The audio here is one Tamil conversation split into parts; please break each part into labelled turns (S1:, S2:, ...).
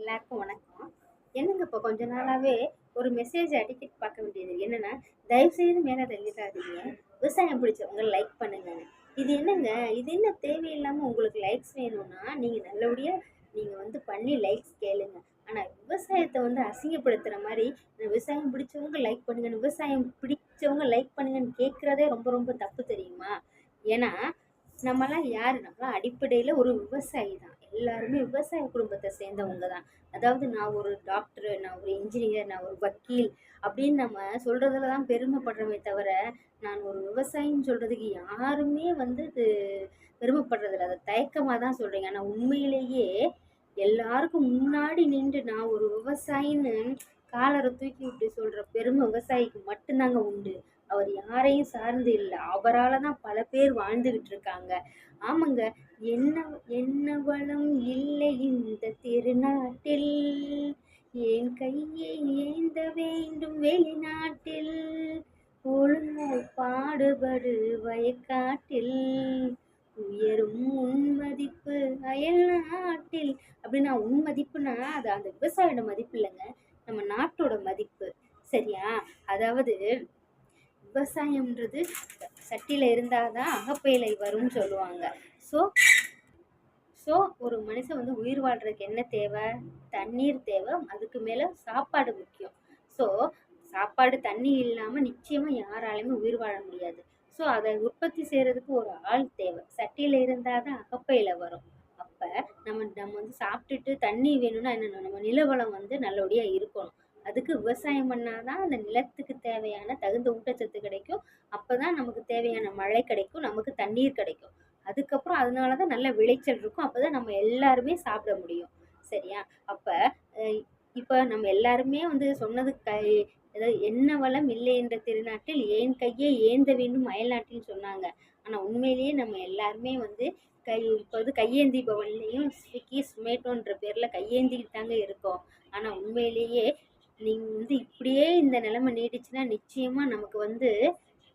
S1: எல்லாருக்கும் வணக்கம். என்னங்க இப்போ கொஞ்ச நாளாவே ஒரு மெசேஜ் அடிக்கடி பார்க்க வேண்டியது. என்னன்னா, தயவுசெய்து மேல தள்ளிடாதீங்க. விவசாயம் பிடிச்சவங்க லைக் பண்ணுங்க. இது என்னங்க? இது என்ன தேவையில்லாம உங்களுக்கு லைக்ஸ் வேணும்னா, நீங்க நல்லபடியா நீங்க பண்ணி லைக்ஸ் கேளுங்க. ஆனா விவசாயத்த அசிங்கப்படுத்துற மாரி, விவசாயம் பிடிச்சவங்க லைக் பண்ணுங்கன்னு, விவசாயம் பிடிச்சவங்க லைக் பண்ணுங்கன்னு கேட்கிறதே ரொம்ப ரொம்ப தப்பு தெரியுமா? ஏன்னா, நம்மலாம் யாரு? நம்மலாம் அடிப்படையில ஒரு விவசாயி தான். எல்லாருமே விவசாய குடும்பத்த சேர்ந்தவங்க தான். அதாவது நான் ஒரு டாக்டரு, நான் ஒரு இன்ஜினியர், நான் ஒரு வக்கீல் அப்படின்னு நம்ம சொல்றதுல தான் பெருமைப்படுறோமே தவிர, நான் ஒரு விவசாயின்னு சொல்றதுக்கு யாருமே இது பெருமைப்படுறதில்ல. அத தயக்கமா தான் சொல்றீங்க. ஆனா உண்மையிலேயே எல்லாருக்கும் முன்னாடி நின்று நான் ஒரு விவசாயின்னு காலர தூக்கி விட்டு சொல்ற பெருமை விவசாயிக்கு மட்டும் தாங்க உண்டு. அவர் யாரையும் சார்ந்து இல்ல. அவரால தான் பல பேர் வாழ்ந்துகிட்டு இருக்காங்க. ஆமாங்க. என்ன என்ன வளம் இல்லை இந்த திருநாட்டில், என் கையை ஏந்த வேண்டும் வெளிநாட்டில், ஒழுங்காய் பாடுபடு வயக்காட்டில், உயரும் உன் மதிப்பு அயல் நாட்டில். அப்படின்னா உன் மதிப்புனா அது அந்த விவசாயியோட மதிப்பு இல்லைங்க, நம்ம நாட்டோட மதிப்பு. சரியா? அதாவது விவசாயம்ன்றது சட்டியில இருந்தாதான் அகப்பையில வரும்னு சொல்லுவாங்க. ஸோ ஸோ ஒரு மனுஷன் உயிர் வாழ்றதுக்கு என்ன தேவை? தண்ணீர் தேவை. அதுக்கு மேல சாப்பாடு முக்கியம். ஸோ சாப்பாடு, தண்ணி இல்லாம நிச்சயமா யாராலையுமே உயிர் வாழ முடியாது. ஸோ அதை உற்பத்தி செய்யறதுக்கு ஒரு ஆள் தேவை. சட்டியில இருந்தாதான் அகப்பையில வரும். அப்ப நம்ம நம்ம சாப்பிட்டுட்டு தண்ணி வேணும்னா என்ன, நம்ம நிலவளம் நல்லபடியா இருக்கணும். அதுக்கு விவசாயம் பண்ணாதான் அந்த நிலத்துக்கு தேவையான தகுந்த ஊட்டச்சத்து கிடைக்கும். அப்பதான் நமக்கு தேவையான மழை கிடைக்கும், நமக்கு தண்ணீர் கிடைக்கும். அதுக்கப்புறம் அதனால தான் நல்ல விளைச்சல் இருக்கும். அப்பதான் நம்ம எல்லாருமே சாப்பிட முடியும். சரியா? அப்ப அ இப்ப நம்ம எல்லாருமே சொன்னது அதாவது "என்ன வளம் இல்லை என்ற திருநாட்டில் ஏன் கையை ஏந்த வேண்டும் அயல்நாட்டில்ன்னு" சொன்னாங்க. ஆனா உண்மையிலேயே நம்ம எல்லாருமே இப்ப கையேந்தி பவன்லயும் ஸ்விக்கி, சொமேட்டோன்ற பேர்ல கையேந்திக்கிட்டு தாங்க இருக்கோம். ஆனா உண்மையிலேயே நீங்க இப்படியே இந்த நிலைமை நீடிச்சுன்னா, நிச்சயமா நமக்கு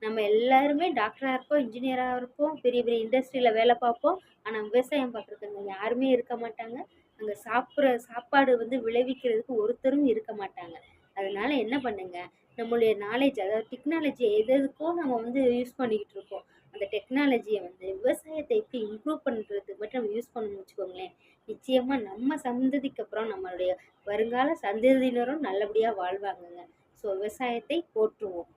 S1: நம்ம எல்லாருமே டாக்டரா இருப்போம், இன்ஜினியரா இருப்போம், பெரிய பெரிய இண்டஸ்ட்ரியில வேலை பார்ப்போம். ஆனா விவசாயம் பார்க்குறதுக்கு அங்க யாருமே இருக்க மாட்டாங்க. அங்க சாப்பிடுற சாப்பாடு விளைவிக்கிறதுக்கு ஒருத்தரும் இருக்க மாட்டாங்க. அதனால என்ன பண்ணுங்க, நம்மளுடைய நாலேட்ஜ், அதாவது டெக்னாலஜிய எது எதுக்கோ நம்ம யூஸ் பண்ணிக்கிட்டு இருக்கோம். அந்த டெக்னாலஜிய விவசாயத்தை எப்படி இம்ப்ரூவ் பண்றதுக்கு மட்டும் நம்ம யூஸ் பண்ணணும்னு வச்சுக்கோங்களேன். நிச்சயமா நம்ம சந்ததிக்கு அப்புறம் நம்மளுடைய வருங்கால சந்ததியினரும் நல்லபடியா வாழ்வாங்கங்க. ஸோ விவசாயத்தை போற்றுவோம்.